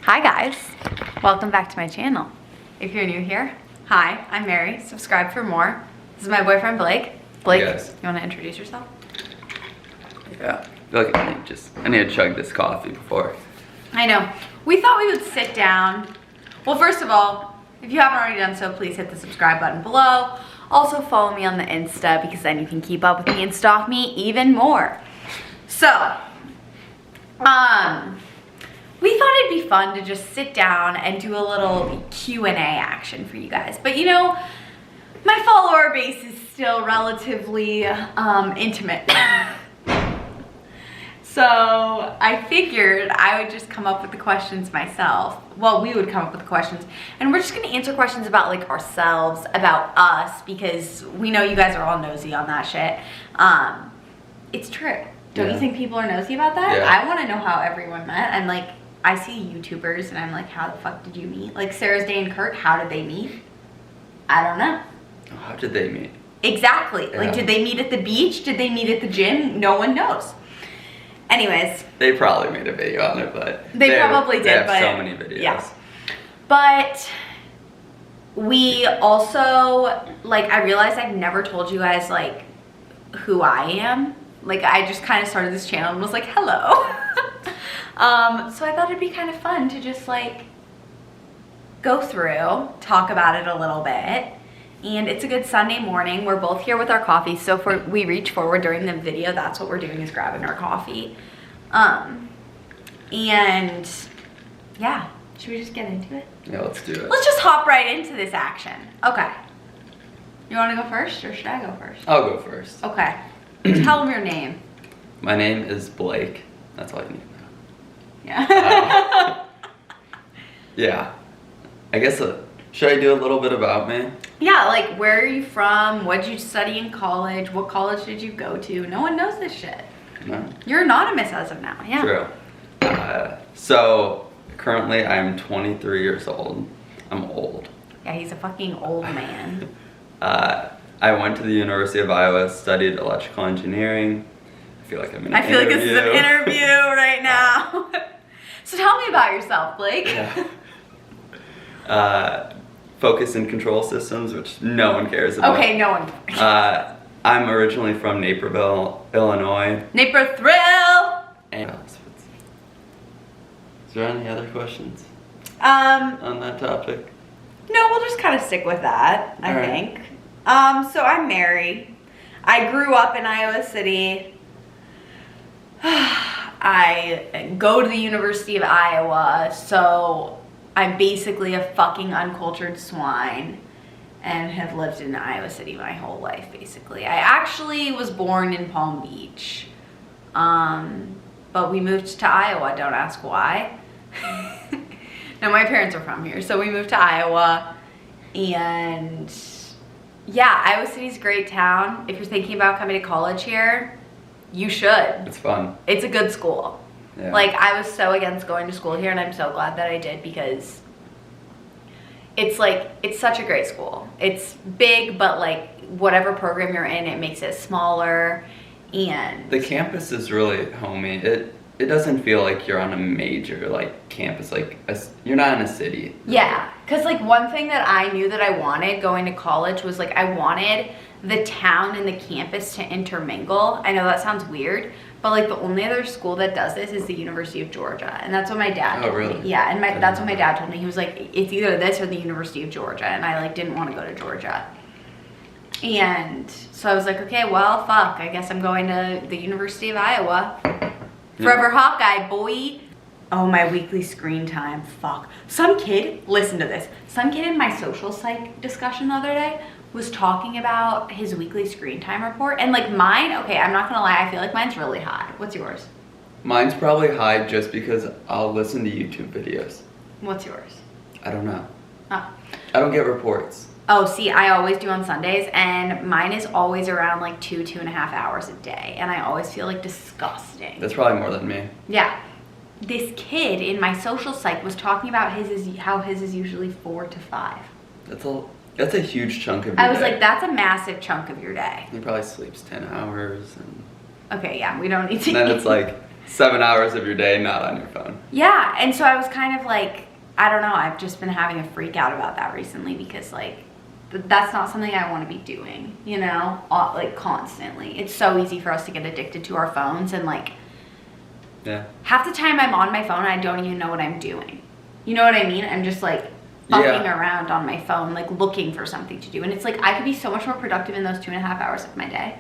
Hi guys, welcome back to my channel. If you're new here, hi, I'm Mary. Subscribe for more. This is my boyfriend Blake. Blake, Yes. You want to introduce yourself? Yeah. Look, I need to chug this coffee before. I know. We thought we would sit down. Well, first of all, if you haven't already done so, please hit the subscribe button below. Also follow me on the Insta because then you can keep up with me and stalk me even more. So, we thought it'd be fun to just sit down and do a little Q&A action for you guys. But you know, my follower base is still relatively intimate. So I figured I would just come up with the questions myself. Well, we would come up with the questions. And we're just gonna answer questions about like ourselves, about us, because we know you guys are all nosy on that shit. It's true. Don't you think people are nosy about that? Yeah. I wanna know how everyone met. I'm like, I see YouTubers and I'm like, how the fuck did you meet? Like Sarah's Day and Kurt, how did they meet? I don't know. How did they meet? Exactly. Yeah. Like, did they meet at the beach? Did they meet at the gym? No one knows. Anyways. They probably made a video on it, but They probably did, they have but so many videos. Yeah. But we also, like, I realized I've never told you guys, like, who I am. Like, I just kind of started this channel and was like, hello. So I thought it'd be kind of fun to just, like, go through, talk about it a little bit. And it's a good Sunday morning. We're both here with our coffee. So if we reach forward during the video, that's what we're doing, is grabbing our coffee. And yeah, should we just get into it? Yeah, let's do it. Let's just hop right into this action. Okay. You want to go first or should I go first? I'll go first. Okay. Tell them your name. My name is Blake. That's all you need to know. Yeah. Yeah. I guess, should I do a little bit about me? Yeah, like, where are you from? What did you study in college? What college did you go to? No one knows this shit. No? You're anonymous as of now. Yeah. True. So, currently I'm 23 years old. I'm old. Yeah, he's a fucking old man. I went to the University of Iowa, studied electrical engineering. I feel like I'm in an I feel like this is an interview right now. So tell me about yourself, Blake. Yeah. Focus and control systems, which no one cares about. Okay, no one. I'm originally from Naperville, Illinois. Naper Thrill! And is there any other questions Um, on that topic? no, we'll just kind of stick with that, I All right. think. So I'm Mary. I grew up in Iowa City. I go to the University of Iowa, so I'm basically a fucking uncultured swine and have lived in Iowa City my whole life, basically. I actually was born in Palm Beach, but we moved to Iowa, don't ask why. No, my parents are from here, so we moved to Iowa, and yeah, Iowa City's a great town. If you're thinking about coming to college here, you should. It's fun. It's a good school. Yeah. Like, I was so against going to school here, and I'm so glad that I did, because it's like, it's such a great school. It's big, but like, whatever program you're in, it makes it smaller, and The campus is really homey. It doesn't feel like you're on a major like campus. Like you're not in a city. yeah, because like one thing that I knew that I wanted going to college was like, I wanted the town and the campus to intermingle. I know that sounds weird, but like the only other school that does this is the University of Georgia, and that's what my dad told really? me. Yeah, and that's what my dad told me. He was like, it's either this or the University of Georgia, and I like didn't want to go to Georgia. And so I was like, okay, well, fuck, I guess I'm going to the University of Iowa. Forever Hawkeye, boy. Oh, my weekly screen time, fuck. Some kid, listen to this. Some kid in my social psych discussion the other day was talking about his weekly screen time report. And like mine, okay, I'm not gonna lie, I feel like mine's really high. What's yours? Mine's probably high just because I'll listen to YouTube videos. What's yours? I don't know. Oh. I don't get reports. Oh, see, I always do on Sundays, and mine is always around like 2.5 hours a day, and I always feel like disgusting. That's probably more than me. Yeah. This kid in my social psych was talking about how his is usually 4 to 5. That's a huge chunk of your I was day. like, that's a massive chunk of your day. He probably sleeps 10 hours. And Okay, yeah, we don't need to then eat. it's like 7 hours of your day not on your phone. Yeah, and so I was kind of like, I don't know, I've just been having a freak out about that recently because like, that's not something I want to be doing, you know, like constantly. It's so easy for us to get addicted to our phones, and like, yeah, half the time I'm on my phone, I don't even know what I'm doing. You know what I mean? I'm just like fucking around on my phone, like looking for something to do. And it's like, I could be so much more productive in those 2.5 hours of my day.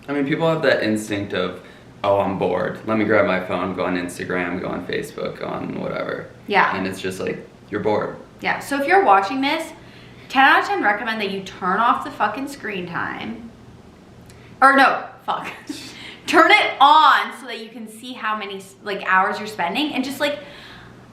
I mean, people have that instinct of, oh, I'm bored. Let me grab my phone, go on Instagram, go on Facebook, go on whatever. Yeah. And it's just like, you're bored. Yeah, so if you're watching this, 10 out of 10 recommend that you turn off the fucking screen time. Or no, fuck. Turn it on so that you can see how many like hours you're spending. And just like,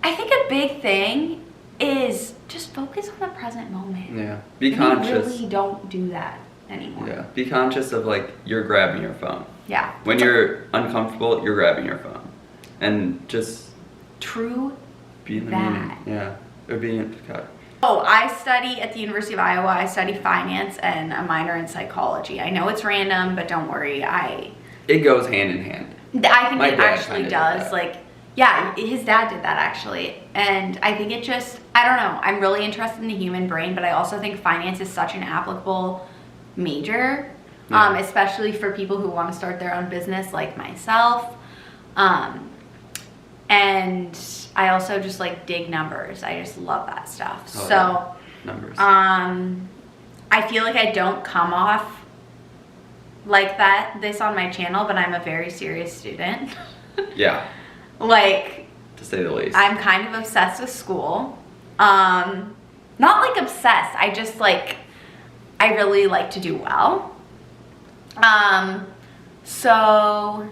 I think a big thing is just focus on the present moment. Yeah. Be conscious. We really don't do that anymore. Yeah. Be conscious of like, you're grabbing your phone. Yeah. When you're uncomfortable, you're grabbing your phone. And just true be in the that. meeting. Yeah. Or be in, God. Oh, I study at the University of Iowa. I study finance and a minor in psychology. I know it's random, but don't worry. It goes hand in hand. I think My it dad actually kinda did does. that. Like, yeah, his dad did that actually. And I think it just, I don't know. I'm really interested in the human brain, but I also think finance is such an applicable major, Yeah. especially for people who want to start their own business like myself. And I also just like dig numbers. I just love that stuff. Oh, so, yeah. Numbers. I feel like I don't come off like this on my channel, but I'm a very serious student. Yeah. Like, To say the least. I'm kind of obsessed with school. Not like obsessed. I just like, I really like to do well. So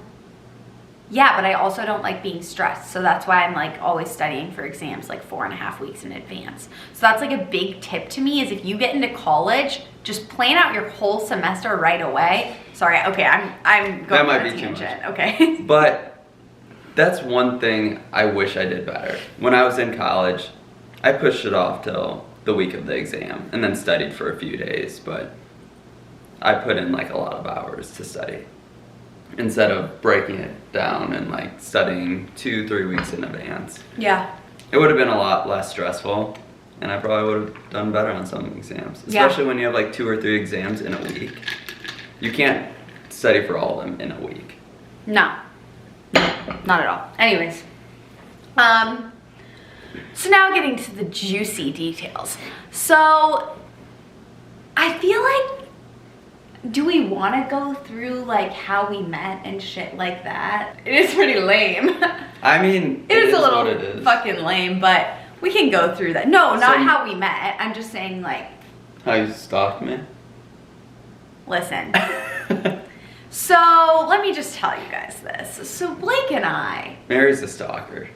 yeah, but I also don't like being stressed. So that's why I'm like always studying for exams like 4.5 weeks in advance. So that's like a big tip to me is if you get into college, just plan out your whole semester right away. Sorry, okay, I'm going That might on a be too tangent, much. okay. But that's one thing I wish I did better. When I was in college, I pushed it off till the week of the exam and then studied for a few days, but I put in like a lot of hours to study instead of breaking it down and like studying 2-3 weeks in advance. Yeah. It would have been a lot less stressful, and I probably would have done better on some exams, Yeah. especially when you have like 2 or 3 exams in a week. You can't study for all of them in a week. No, not at all. Anyways, so now getting to the juicy details. So I feel like, do we want to go through like how we met and shit like that? It is pretty lame. I mean, it is a what it little is. fucking lame, but we can go through that. No, not So- how we met. I'm just saying like, How you stalked me? listen. So let me just tell you guys this. So Blake and I Mary's a stalker.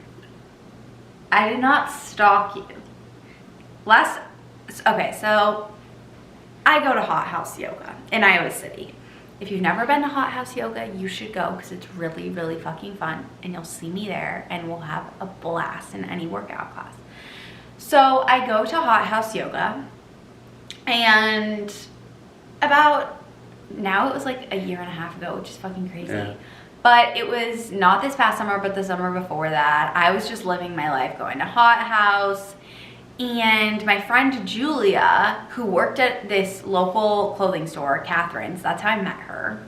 did not stalk you. Okay, so I go to Hot House Yoga in Iowa City. If you've never been to Hot House Yoga, you should go because it's really, really fucking fun. And you'll see me there and we'll have a blast in any workout class. So I go to Hot House Yoga, and now it was like a 1.5 years ago, which is fucking crazy. Yeah. But it was not this past summer, but the summer before that. I was just living my life going to Hot House. And my friend Julia, who worked at this local clothing store, Catherine's, that's how I met her.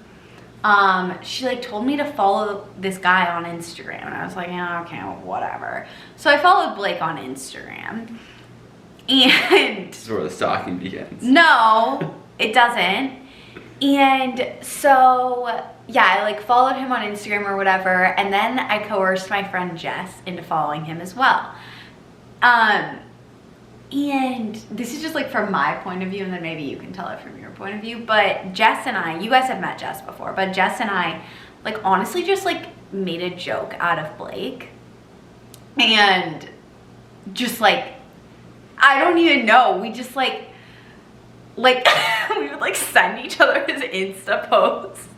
She like told me to follow this guy on Instagram. And I was like, yeah, okay, well, whatever. So I followed Blake on Instagram. And This is where the stalking begins. no, it doesn't. And so, yeah, I like followed him on Instagram or whatever. And then I coerced my friend Jess into following him as well. And this is just like from my point of view, and then maybe you can tell it from your point of view. But Jess and I, you guys have met Jess before, but Jess and I, like, honestly just like made a joke out of Blake. And just like, I don't even know. We just like we would like send each other his Insta posts.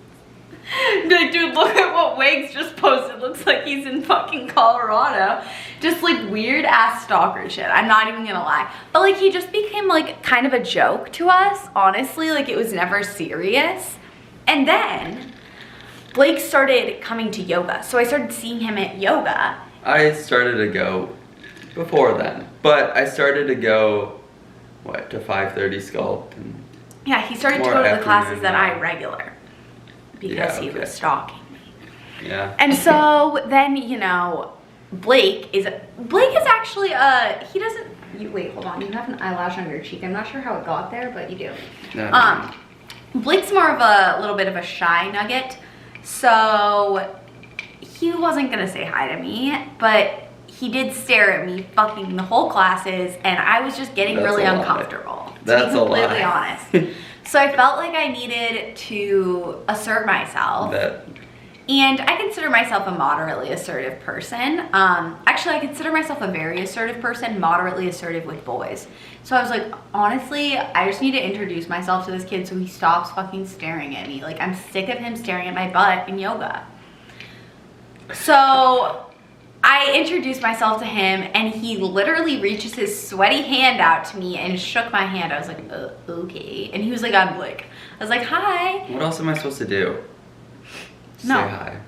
Be like, dude, look at what Wags just posted. Looks like he's in fucking Colorado. Just like weird ass stalker shit. I'm not even gonna lie. But like he just became like kind of a joke to us, honestly. Like it was never serious. And then Blake started coming to yoga. So I started seeing him at yoga. I started to go before then, but I started to go, to 5:30 sculpt. And yeah, he started to more go to the classes afternoon, that yeah. I regular because Yeah, he okay. was stalking me. Yeah. And so then, you know, Blake is actually, he doesn't, wait, hold on. You have an eyelash on your cheek. I'm not sure how it got there, but you do. No. Blake's more of a little bit of a shy nugget. So he wasn't gonna say hi to me, but he did stare at me fucking the whole classes, and I was just getting That's really a lie. uncomfortable, to That's be a completely lie. honest. So I felt like I needed to assert myself. And I consider myself a moderately assertive person. Actually, I consider myself a very assertive person, moderately assertive with boys. So I was like, honestly, I just need to introduce myself to this kid so he stops fucking staring at me. Like, I'm sick of him staring at my butt in yoga. So I introduced myself to him, and he literally reaches his sweaty hand out to me and shook my hand. I was like, okay. And he was like, I'm Blake. I was like, hi. What else am I supposed to do? No. Say hi.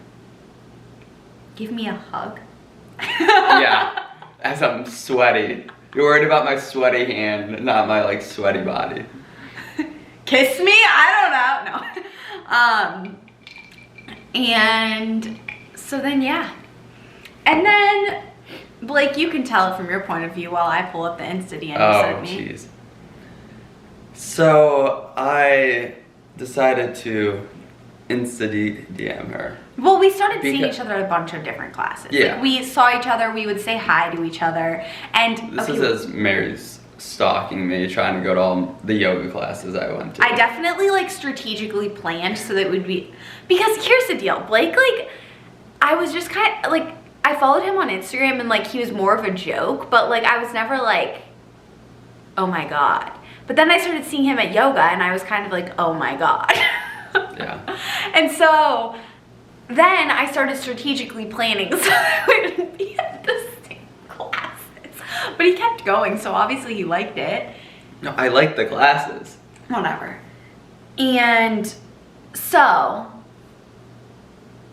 Give me a hug. Yeah, as I'm sweaty. You're worried about my sweaty hand, not my like sweaty body. Kiss me? I don't know. No. And so then, yeah. And then, Blake, you can tell it from your point of view while I pull up the Insta DM you sent me. Jeez. So I decided to Insta DM her. Well, we started seeing each other at a bunch of different classes. Yeah. Like, we saw each other, we would say hi to each other, and This is as Mary's stalking me, trying to go to all the yoga classes I went to. I definitely like strategically planned so that it would be, because here's the deal, Blake, like, I was just kind of like, I followed him on Instagram and like he was more of a joke, but like I was never like, oh my God. But then I started seeing him at yoga and I was kind of like, oh my God. Yeah. And so then I started strategically planning so that I wouldn't be at the same classes. But he kept going, so obviously he liked it. No, I like the classes. Whatever. And so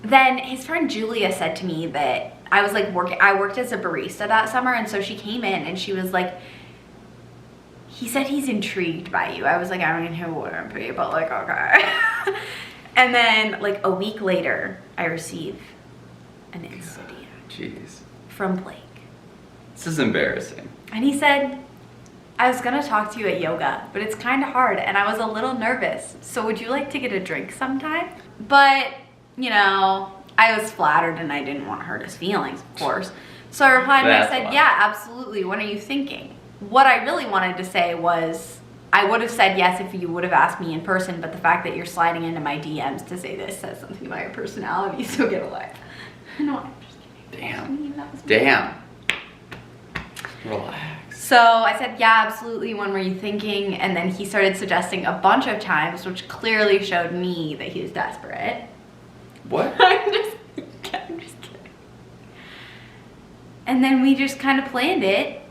then his friend Julia said to me that I was like I worked as a barista that summer, and so she came in and she was like, he said he's intrigued by you. I was like, I mean, who wouldn't be, but like, okay. And then like a week later, I receive an Insta DM Jeez. from Blake. This is embarrassing. And he said, I was gonna talk to you at yoga, but it's kind of hard and I was a little nervous. So would you like to get a drink sometime? But, you know, I was flattered and I didn't want to hurt his feelings, of course. So I replied and I said, yeah, absolutely. When are you thinking? What I really wanted to say was, I would have said yes if you would have asked me in person, but the fact that you're sliding into my DMs to say this says something about your personality, so get a life. No, I'm just kidding. Damn. That was me. Damn. Relax. So I said, yeah, absolutely, when were you thinking? And then he started suggesting a bunch of times, which clearly showed me that he was desperate. What? I'm just kidding. And then we just kind of planned it.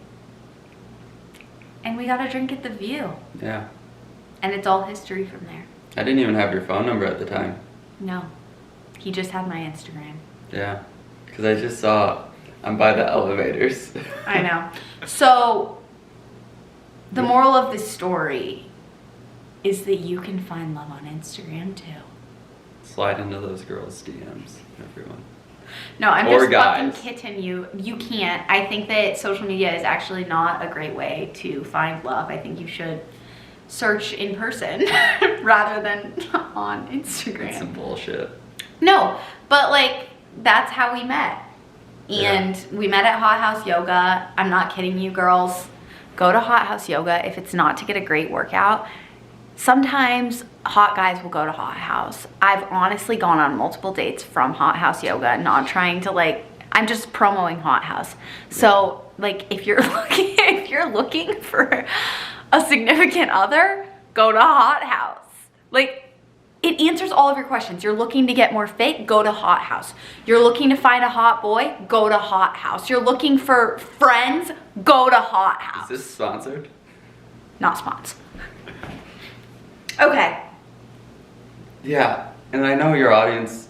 And we got a drink at the View. Yeah. And it's all history from there. I didn't even have your phone number at the time. No. He just had my Instagram. Yeah. Because I just saw I'm by the elevators. I know. So, the moral of this story is that you can find love on Instagram too. Slide into those girls' DMs, everyone. No, I'm Or just guys. fucking kidding you. You can't. I think that social media is actually not a great way to find love. I think you should search in person rather than on Instagram. That's some bullshit. No, but like, that's how we met. And Yeah. we met at Hot House Yoga. I'm not kidding you, girls. Go to Hot House Yoga if it's not to get a great workout. Sometimes hot guys will go to Hot House. I've honestly gone on multiple dates from Hot House Yoga, not trying to like, I'm just promoting Hot House. So like, if you're looking for a significant other, go to Hot House. Like, it answers all of your questions. You're looking to get more fit, go to Hot House. You're looking to find a hot boy, go to Hot House. You're looking for friends, go to Hot House. Is this sponsored? Not sponsored. Okay. Yeah, and I know your audience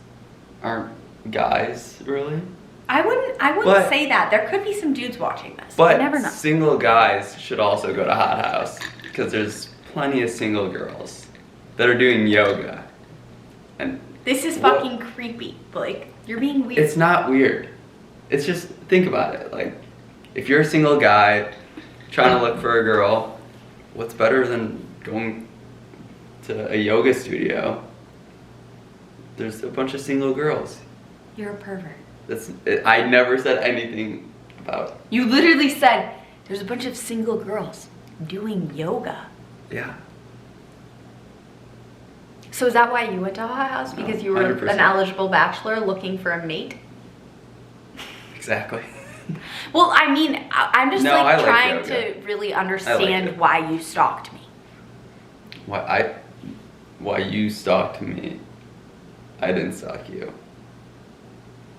aren't guys, really. I wouldn't But- say that. There could be some dudes watching this. But you never know. single guys should also go to Hot House because there's plenty of single girls that are doing yoga. And This is What? fucking creepy. Like, you're being weird. it's not weird. It's just, think about it. Like, if you're a single guy trying to look for a girl, what's better than going to a yoga studio? There's a bunch of single girls. You're a pervert. I never said anything about, You literally said, there's a bunch of single girls doing yoga. yeah. So is that why you went to Hot House? Because you were 100%. an eligible bachelor looking for a mate? Exactly. Well, I mean, I'm just No, I like like trying yoga. to really understand it. why you stalked me. Why you stalked me? I didn't stalk you.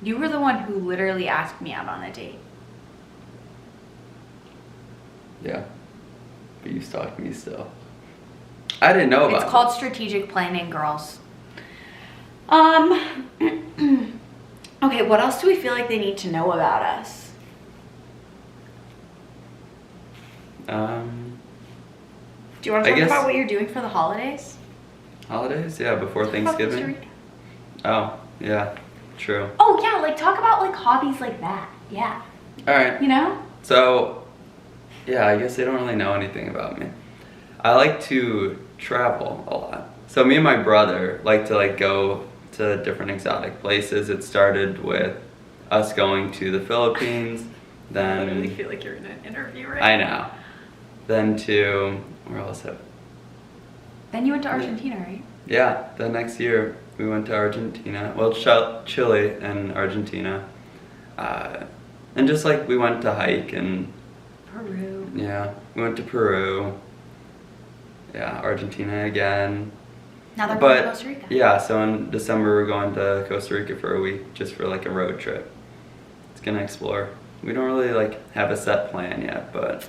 You were the one who literally asked me out on a date. Yeah. But you stalked me still. I didn't know about It's called strategic planning, girls. Okay, what else do we feel like they need to know about us? it. Do you want to I talk guess- about what you're doing for the holidays? Holidays? Yeah, before Talk about Costa Thanksgiving. Rica. Oh, yeah. True. Oh yeah, like talk about like hobbies like that. Yeah, Alright. you know? So, yeah, I guess they don't really know anything about me. I like to travel a lot. So me and my brother like to go to different exotic places. It started with us going to the Philippines, I literally then feel like you're in an interview right I now. know. Then to where else? Then you went to Argentina, right? Yeah, the next year we went to Argentina. Well, Chile and Argentina, and just like we went to hike and Peru. yeah, we went to Peru. Yeah, Argentina again. Now they're going to But Costa Rica. yeah, so in December we're going to Costa Rica for a week, just for like a road trip. It's gonna explore. We don't really like have a set plan yet, but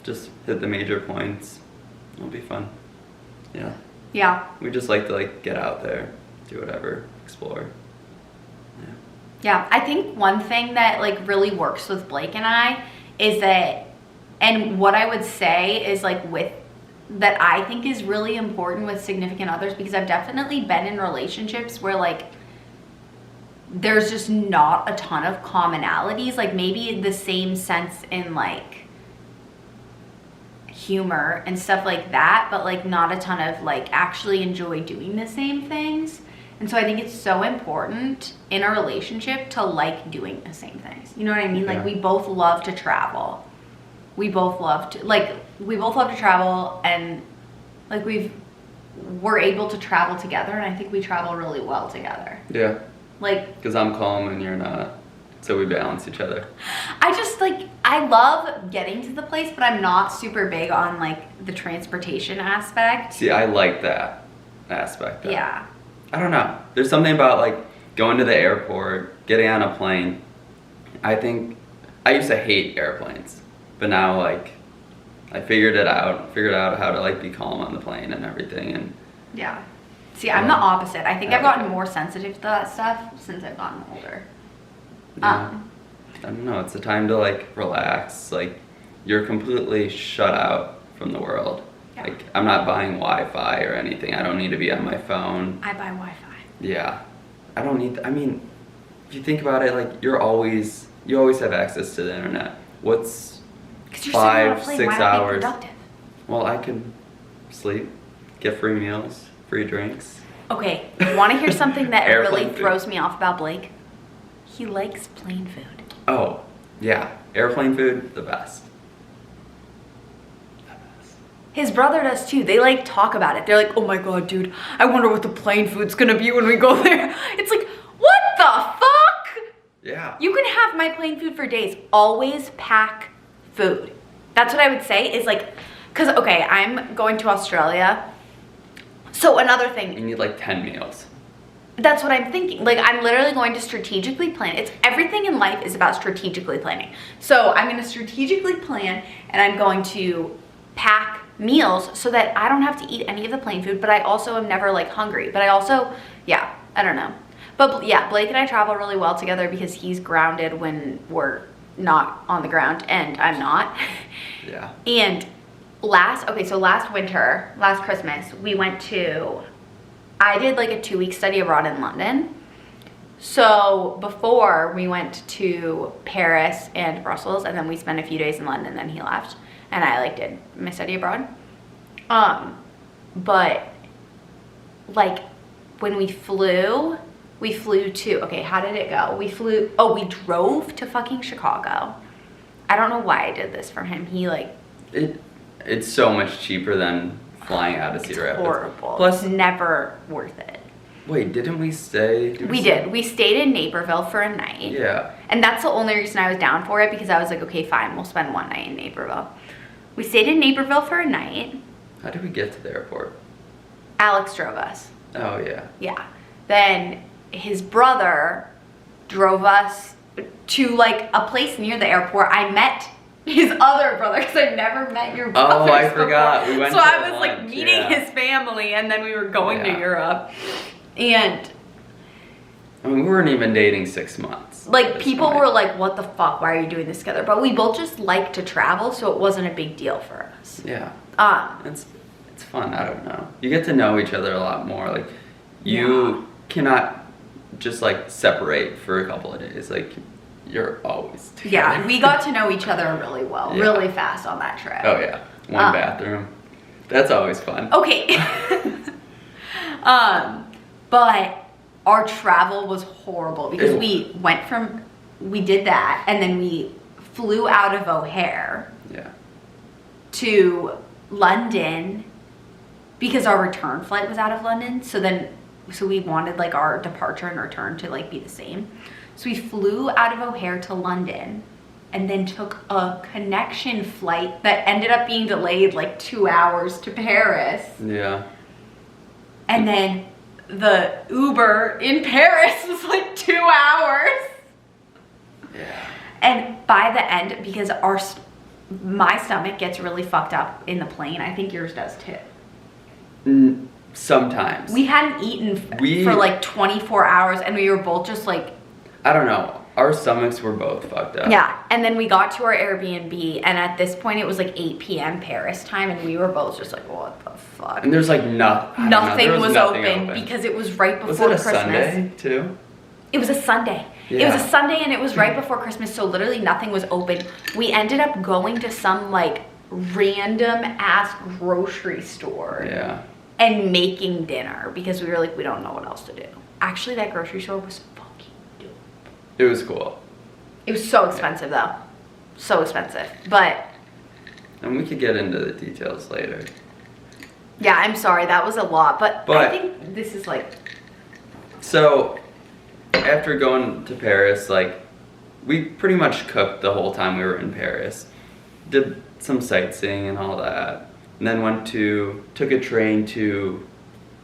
just hit the major points. It'll be fun. Yeah, Yeah. we just like to get out there, do whatever, explore. Yeah. Yeah, I think one thing that like really works with Blake and I is that, and what I would say is like with, that I think is really important with significant others, because I've definitely been in relationships where like there's just not a ton of commonalities, like maybe the same sense in like humor and stuff like that, but like not a ton of like actually enjoy doing the same things. And so I think it's so important in a relationship to like doing the same things. You know what I mean? Yeah. Like we both love to travel. We both love to travel, and like we're able to travel together, and I think we travel really well together. Yeah, Like because I'm calm and you're not, so we balance each other. I just like, I love getting to the place, but I'm not super big on like the transportation aspect. See, I like that aspect. Though. Yeah. I don't know. There's something about like going to the airport, getting on a plane. I think I used to hate airplanes, but now like I figured out how to like be calm on the plane and everything. And Yeah. See, I'm the opposite. I think I've Okay. gotten more sensitive to that stuff since I've gotten older. yeah, I don't know. It's a time to like relax. Like you're completely shut out from the world. Yeah. Like I'm not buying Wi-Fi or anything. I don't need to be on my phone. I buy Wi-Fi. Yeah, I don't need. I mean, if you think about it, like you always have access to the internet. What's Because you're sitting on a 5, plane, 6 why not be hours? productive? Well, I can sleep, get free meals, free drinks. Okay, you want to hear something that Airplane really food. throws me off about Blake? He likes plain food. Oh, yeah, airplane food, the best. The best. His brother does too. They like talk about it. They're like, oh my god, dude, I wonder what the plain food's gonna be when we go there. It's like, what the fuck? Yeah. You can have my plain food for days. Always pack food. That's what I would say is like, because, okay, I'm going to Australia. So another thing, You need like 10 meals. that's what I'm thinking. Like, I'm literally going to strategically plan. It's everything in life is about strategically planning. So I'm going to strategically plan, and I'm going to pack meals so that I don't have to eat any of the plain food, but I also am never like hungry. But I also, yeah, I don't know. But yeah, Blake and I travel really well together because he's grounded when we're not on the ground and I'm not. Yeah. And last winter, last Christmas, I did like a 2-week study abroad in London. So before we went to Paris and Brussels, and then we spent a few days in London, then he left, and I like did my study abroad. But like when we flew to, okay, how did it go? We drove to fucking Chicago. I don't know why I did this for him. He like, it's so much cheaper than flying out of Cedar Rapids. Horrible. Plus, it's never worth it. Wait, didn't we stay? We did. We stayed in Naperville for a night. Yeah. And that's the only reason I was down for it, because I was like, okay, fine, we'll spend one night in Naperville. We stayed in Naperville for a night. How did we get to the airport? Alex drove us. Oh, yeah. Yeah. Then his brother drove us to like a place near the airport. I met his other brother because I never met your brother. Oh, I forgot. We went so to I was lunch, like meeting his family, and then we were going to Yeah. Europe. And I mean, we weren't even dating 6 months. like people were like, what the fuck, why are you doing this together? But we both just like to travel, so it wasn't a big deal for us. Yeah. It's fun. I don't know. You get to know each other a lot more. Like, you cannot just like separate for a couple of days. Like, you're always together. Yeah, we got to know each other really well, Yeah. really fast on that trip. Oh yeah, one bathroom. That's always fun. Okay. But our travel was horrible because we did that, and then we flew out of O'Hare Yeah. to London because our return flight was out of London. So we wanted like our departure and return to like be the same. So we flew out of O'Hare to London and then took a connection flight that ended up being delayed like 2 hours to Paris. Yeah. And then the Uber in Paris was like 2 hours. Yeah. And by the end, because my stomach gets really fucked up in the plane, I think yours does too. Sometimes. We hadn't eaten for like 24 hours, and we were both just like, I don't know. Our stomachs were both fucked up. yeah. And then we got to our Airbnb, and at this point it was like 8 p.m. Paris time, and we were both just like, what the fuck? And there's like Nothing was open because it was right before Was it a Christmas. Sunday too? It was a Sunday. Yeah. It was a Sunday, and it was right before Christmas, so literally nothing was open. We ended up going to some like random ass grocery store. Yeah. And making dinner because we were like, we don't know what else to do. Actually, that grocery store was fucking dope. It was cool. It was so expensive though. So expensive. But And we could get into the details later. yeah, I'm sorry, that was a lot. But I But- think this is like, So, after going to Paris, like, we pretty much cooked the whole time we were in Paris. Did some sightseeing and all that. And then took a train to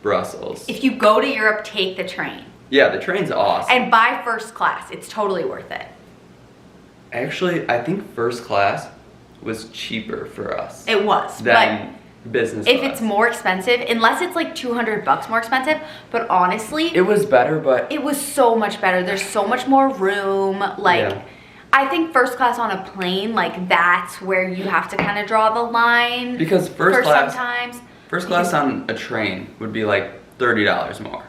Brussels. if you go to Europe, take the train. Yeah, the train's awesome. And buy first class. It's totally worth it. Actually, I think first class was cheaper for us It was. than business but if class. it's more expensive, unless it's like $200 more expensive, but honestly, It was better, but it was so much better. There's so much more room. Like, Yeah. I think first class on a plane, like that's where you have to kind of draw the line. because for sometimes. first class on a train would be like $30 more.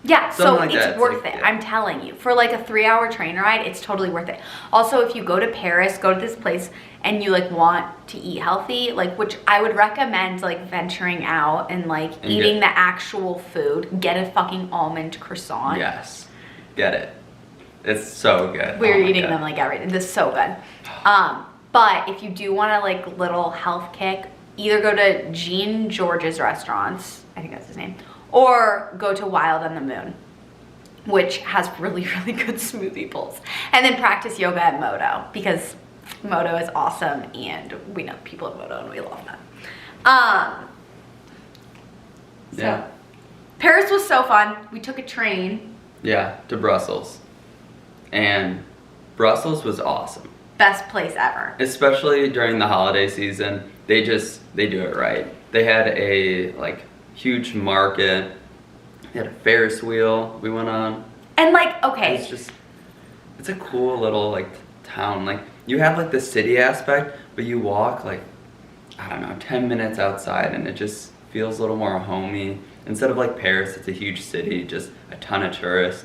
Yeah, so Something like it's that, it's worth like- it. yeah. I'm telling you. For like a 3-hour train ride, it's totally worth it. Also, if you go to Paris, go to this place and you like want to eat healthy, like which I would recommend like venturing out and like And eating the actual food. Get a fucking almond croissant. Yes, get it. It's so good. We're Oh my eating God. them like every day. This is so good. But if you do want a like little health kick, either go to Jean George's restaurants, I think that's his name, or go to Wild on the Moon, which has really, really good smoothie bowls. And then practice yoga at Moto, because Moto is awesome, and we know people at Moto, and we love them. So, Yeah. Paris was so fun. We took a train. Yeah, to Brussels. And Brussels was awesome. Best place ever. Especially during the holiday season. They do it right. They had a like huge market. They had a Ferris wheel we went on. And like, okay. It's a cool little like town. Like you have like the city aspect, but you walk like, I don't know, 10 minutes outside and it just feels a little more homey. Instead of like Paris, it's a huge city, just a ton of tourists.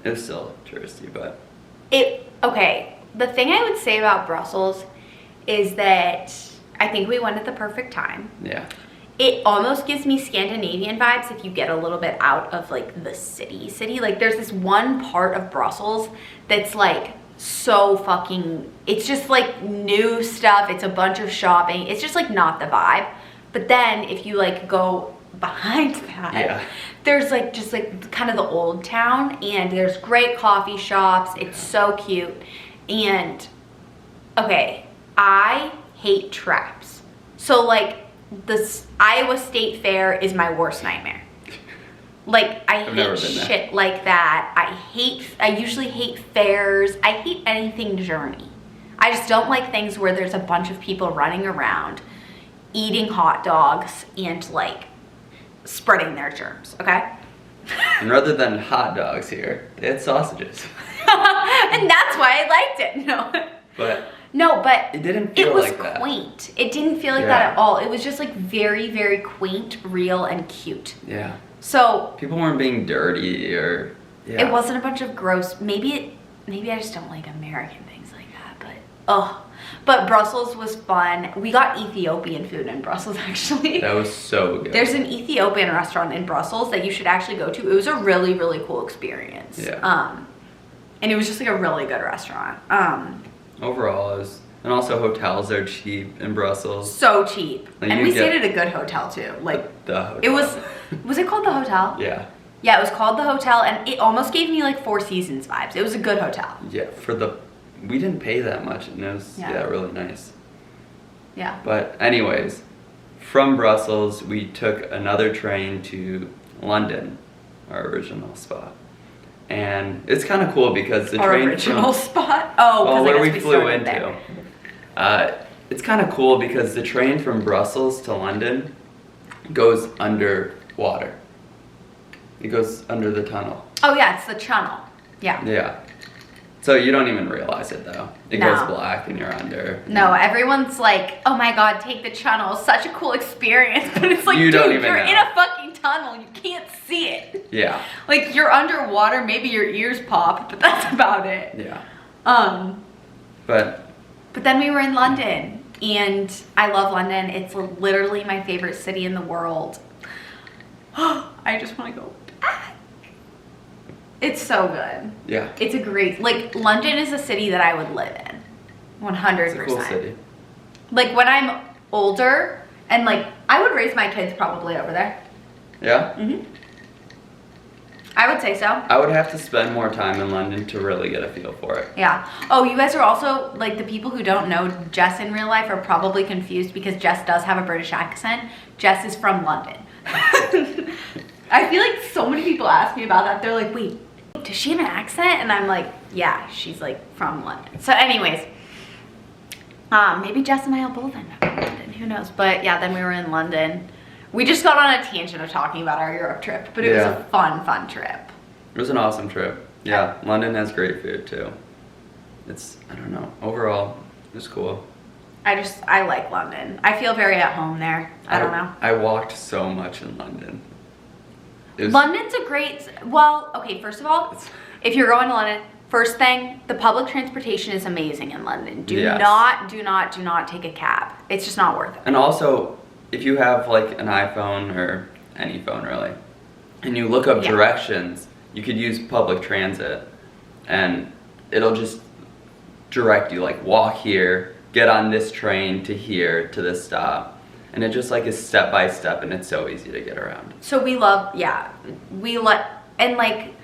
It was still touristy, but. Okay, the thing I would say about Brussels is that I think we went at the perfect time. Yeah. It almost gives me Scandinavian vibes if you get a little bit out of like the city. Like there's this one part of Brussels that's like so fucking, it's just like new stuff. It's a bunch of shopping. It's just like not the vibe. But then if you like go behind that, yeah, there's like just like kind of the old town and there's great coffee shops. It's so cute. And okay, I hate traps. So like this Iowa State Fair is my worst nightmare. Like I hate shit like that. I usually hate fairs. I hate anything journey. I just don't like things where there's a bunch of people running around eating hot dogs and like spreading their germs, okay? And rather than hot dogs here, they had sausages. And that's why I liked it. But it didn't feel like that. It was quaint. It didn't feel like that at all. It was just like very, very quaint, real, and cute. Yeah. So people weren't being dirty or it wasn't a bunch of gross. Maybe I just don't like American things like that. But Brussels was fun. We got Ethiopian food in Brussels actually. That was so good. There's an Ethiopian restaurant in Brussels that you should actually go to. It was a really, really cool experience. Yeah. And it was just like a really good restaurant. Overall, it was, and also hotels are cheap in Brussels. So cheap. Like and we stayed at a good hotel too. Like the hotel. It was it called the hotel? Yeah. Yeah, it was called the hotel and it almost gave me like Four Seasons vibes. It was a good hotel. Yeah, we didn't pay that much and it was really nice. Yeah. But anyways, from Brussels, we took another train to London, our original spot. And it's kind of cool because the train original spot? Oh, where we flew into. It's kind of cool because the train from Brussels to London goes underwater. It goes under the tunnel. Oh yeah, it's the channel. Yeah. Yeah. So you don't even realize it though. It goes black and you're under. No, everyone's like, oh my god, take the channel. It's such a cool experience. But it's like, you're in a fucking tunnel. You can't see it. Yeah. Like you're underwater, maybe your ears pop, but that's about it. Yeah. But then we were in London and I love London. It's literally my favorite city in the world. I just want to go back. It's so good. Yeah. It's a great, like, London is a city that I would live in. 100%. It's a cool city. Like, when I'm older, and, like, I would raise my kids probably over there. Yeah? Mm-hmm. I would say so. I would have to spend more time in London to really get a feel for it. Yeah. Oh, you guys are also, like, the people who don't know Jess in real life are probably confused because Jess does have a British accent. Jess is from London. I feel like so many people ask me about that. They're like, wait, does she have an accent? And I'm like, yeah, she's like from London. So anyways, maybe Jess and I will both end up in London. Who knows? But yeah, then we were in London. We just got on a tangent of talking about our Europe trip, but it was a fun trip. It was an awesome trip. Yeah, London has great food too. I don't know, overall, it was cool. I like London. I feel very at home there. I don't know. I walked so much in London. London's a great, well, okay, first of all, if you're going to London, first thing, the public transportation is amazing in London. Do not take a cab. It's just not worth it. And also, if you have like an iPhone or any phone really, and you look up directions, you could use public transit and it'll just direct you, like walk here, get on this train to here, to this stop. And it just like is step by step and it's so easy to get around. So and like,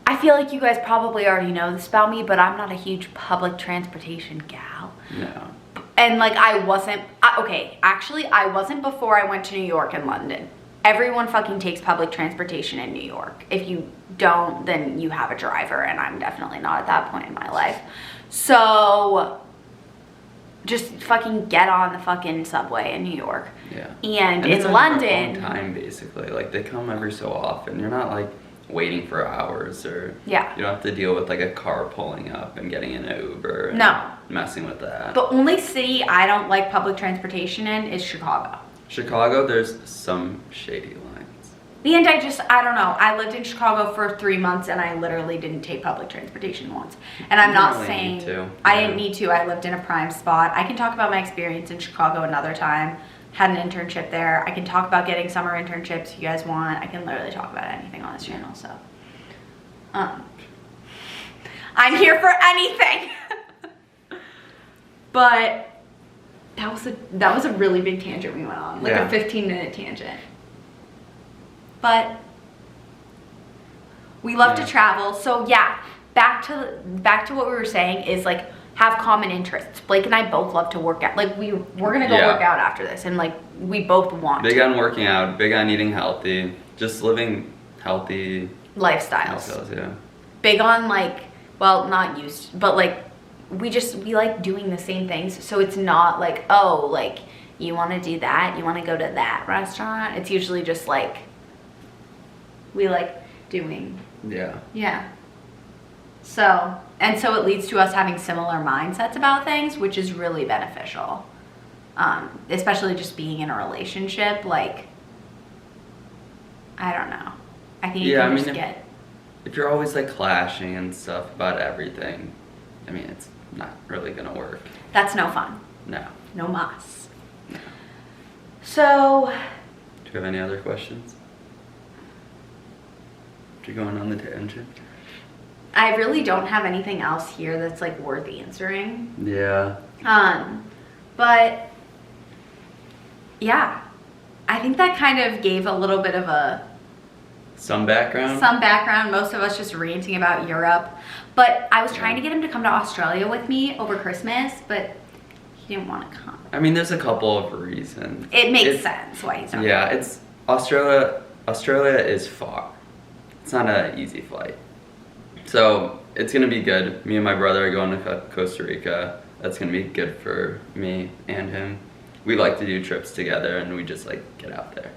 I feel like you guys probably already know this about me, but I'm not a huge public transportation gal. No. And like I wasn't before I went to New York and London. Everyone fucking takes public transportation in New York. If you don't, then you have a driver, and I'm definitely not at that point in my life. So just fucking get on the fucking subway in New York. Yeah. And in London, time basically, like they come every so often. You're not like waiting for hours, or Yeah. you don't have to deal with like a car pulling up and getting in an Uber and No. messing with that. The only city I don't like public transportation in is Chicago. Chicago, there's some shady lines. And I don't know. I lived in Chicago for 3 months and I literally didn't take public transportation once. And I'm You not didn't really saying need to. I Yeah. didn't need to. I lived in a prime spot. I can talk about my experience in Chicago another time. Had an internship there. I can talk about getting summer internships if you guys want. I can literally talk about anything on this channel. So, I'm here for anything. But that was a really big tangent we went on, like Yeah. a 15-minute tangent. But we love to travel, so yeah. Back to what we were saying is like have common interests. Blake and I both love to work out. Like we're gonna go Yeah. work out after this, and like we both want Big to. on working out, big on eating healthy, just living healthy Lifestyles. lifestyles. Yeah. Big on like, well, not used, but like we like doing the same things. So it's not like, oh, like you want to do that, you want to go to that restaurant. It's usually just like we like doing. Yeah. Yeah. So it leads to us having similar mindsets about things, which is really beneficial. Especially just being in a relationship, like, I don't know. I think you Yeah, can I just mean, get, If you're always like clashing and stuff about everything, I mean, it's not really gonna work. that's no fun. No. No mas. No. So, Do you have any other questions? You're going on the tangent. I really don't have anything else here that's like worth answering. Yeah. But yeah, I think that kind of gave a little bit of Some background? some background. Most of us just ranting about Europe. But I was trying to get him to come to Australia with me over Christmas, but he didn't want to come. I mean, there's a couple of reasons. It makes sense why he's not. Yeah, it's Australia. Australia is far. It's not an easy flight. So it's gonna be good. Me and my brother are going to Costa Rica. That's gonna be good for me and him. We like to do trips together, and we just like get out there.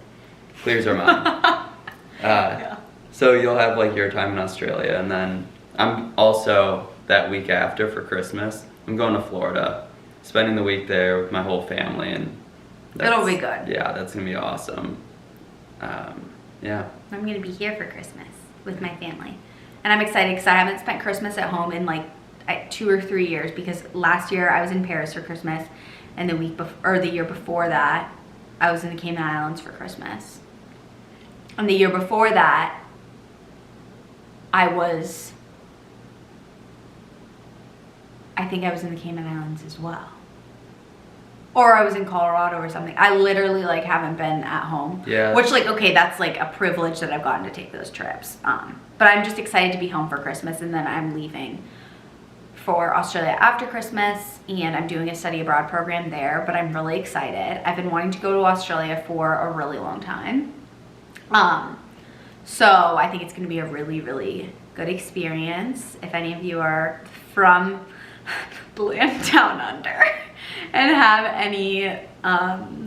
Clears our mind. Yeah. So you'll have like your time in Australia, and then I'm also that week after for Christmas. I'm going to Florida, spending the week there with my whole family, and It'll be good. Yeah, that's gonna be awesome. Yeah. I'm going to be here for Christmas with my family. And I'm excited because I haven't spent Christmas at home in like 2 or 3 years, because last year I was in Paris for Christmas, and the year before that I was in the Cayman Islands for Christmas. And the year before that I think I was in the Cayman Islands as well. Or I was in Colorado or something. I literally like haven't been at home. Yeah. Which like, okay, that's like a privilege that I've gotten to take those trips. But I'm just excited to be home for Christmas, and then I'm leaving for Australia after Christmas, and I'm doing a study abroad program there, but I'm really excited. I've been wanting to go to Australia for a really long time. So I think it's gonna be a really, really good experience. If any of you are from the land down under and have any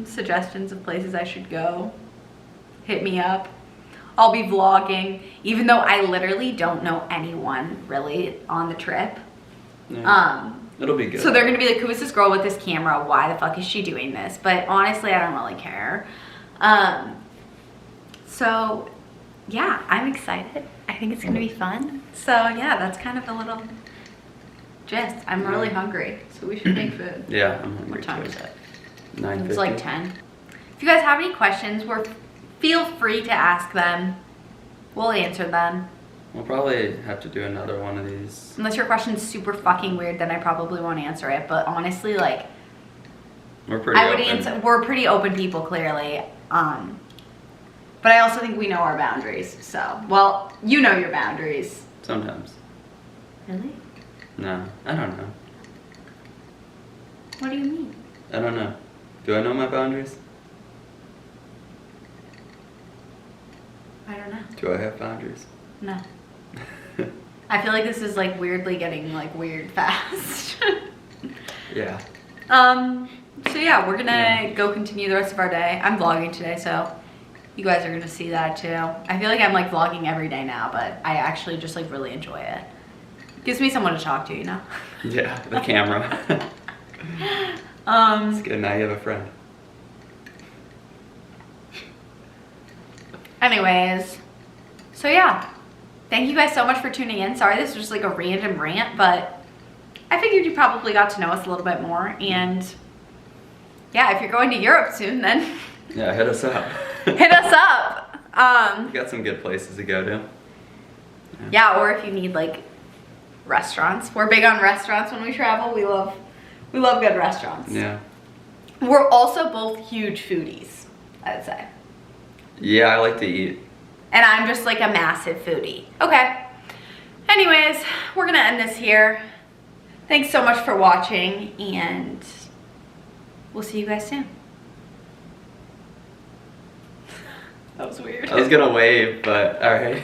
suggestions of places I should go, hit me up. I'll be vlogging, even though I literally don't know anyone really on the trip. Yeah. It'll be good. So they're gonna be like, who is this girl with this camera? Why the fuck is she doing this? But honestly, I don't really care. So yeah, I'm excited. I think it's gonna be fun. So yeah, that's kind of the little gist. I'm really hungry, so we should make food. Yeah, I'm hungry. What time too. is it? 9:50. It's like 10. If you guys have any questions, feel free to ask them. We'll answer them. We'll probably have to do another one of these. Unless your question's super fucking weird, then I probably won't answer it. But honestly, like, We're pretty I would open. answer. We're pretty open people, clearly. But I also think we know our boundaries. So, well, you know your boundaries. Sometimes. Really? No, I don't know. What do you mean? I don't know. Do I know my boundaries? I don't know. Do I have boundaries? No. I feel like this is like weirdly getting like weird fast. Yeah. So yeah, we're gonna go continue the rest of our day. I'm vlogging today, so You guys are gonna see that too. I feel like I'm like vlogging every day now, but I actually just like really enjoy it. Gives me someone to talk to, you know? Yeah, the camera. It's good, now you have a friend. Anyways, so yeah. Thank you guys so much for tuning in. Sorry this was just like a random rant, but I figured you probably got to know us a little bit more. And yeah, if you're going to Europe soon, then Yeah, hit us up. hit us up. We got some good places to go to. Yeah, or if you need like restaurants. We're big on restaurants when we travel. We love good restaurants. Yeah. We're also both huge foodies, I would say. Yeah, I like to eat. And I'm just like a massive foodie. Okay. Anyways, we're gonna end this here. Thanks so much for watching, and we'll see you guys soon. That was weird. I was gonna wave, but alright.